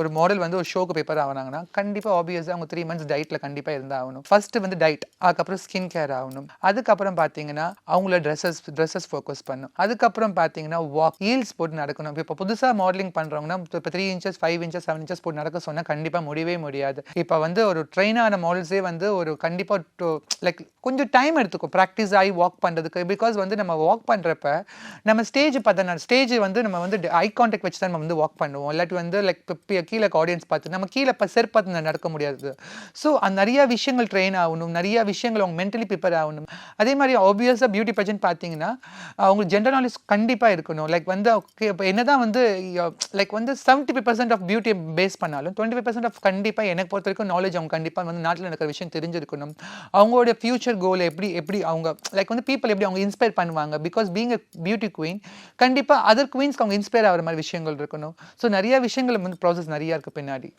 ஒரு மாடல் வந்து ஒரு ஷோக்கு பேப்பர் ஆகுனாங்கன்னா கண்டிப்பா ஆப்வியஸா அவங்க 3 மந்த்ஸ் டயட்ல கண்டிப்பா இருந்தாகணும். ஃபர்ஸ்ட் வந்து டயட், அதுக்கப்புறம் ஸ்கின் கேர் ஆகணும். அதுக்கப்புறம் பார்த்தீங்கன்னா அவங்களோட ட்ரெஸ்ஸஸ் ஃபோக்கஸ் பண்ணும். அதுக்கப்புறம் பார்த்தீங்கன்னா வாக், ஹீல்ஸ் போட்டு நடக்கணும். இப்போ புதுசா மாடலிங் பண்றவங்கன்னா இப்போ 3 இன்ச்சஸ் 5 இன்ச்சஸ் 7 இன்ச்சஸ் போட்டு நடக்க சொன்னா கண்டிப்பா முடியவே முடியாது. இப்போ வந்து ஒரு ட்ரெயின் ஆன மாடல்ஸே வந்து ஒரு கண்டிப்பா லைக் கொஞ்சம் டைம் எடுத்துக்கும் பிராக்டிஸ் ஆகி வாக் பண்றதுக்கு. பிகாஸ் வந்து நம்ம வாக் பண்றப்ப நம்ம ஸ்டேஜ் வந்து நம்ம வந்து ஐ கான்டாக்ட் வச்சு தான் நம்ம வந்து வாக் பண்ணுவோம். இல்லாட்டி வந்து லைக் கீழே ஆடியன்ஸ் பார்த்து நம்ம கீழே செருப்பு பார்த்து நடக்க முடியாது. ஸோ நிறைய விஷயங்கள் ட்ரெயின் ஆகணும், நிறைய விஷயங்கள் அவங்க மென்டலி ப்ரிப்பேர் ஆகணும். அதே மாதிரி ஆப்வியஸாக பியூட்டி பர்சன் பார்த்தீங்கன்னா அவங்களுக்கு ஜென்ரல் நாலேஜ் கண்டிப்பாக இருக்கணும். லைக் வந்து இப்போ என்னதான் வந்து லைக் வந்து 75% ஆஃப் பியூட்டி பேஸ் பண்ணாலும் 25% ஆஃப் கண்டிப்பாக எனக்கு பொறுத்த வரைக்கும் நாலேஜ் அவங்க கண்டிப்பாக வந்து நாட்டில் நடக்கிற விஷயம் தெரிஞ்சிருக்கணும். அவங்களோட ஃபியூச்சர் கோல் எப்படி எப்படி அவங்க லைக் வந்து பீப்புள் எப்படி அவங்க இன்ஸ்பயர் பண்ணுவாங்க. Because being a beauty queen கண்டிப்பாக அதர் குவீன்ஸ்க்கு அவங்க இன்ஸ்பயர் ஆகிற மாதிரி விஷயங்கள் இருக்கணும். ஸோ நிறைய விஷயங்கள் வந்து ப்ராசஸ் நிறையா இருக்குது பின்னாடி.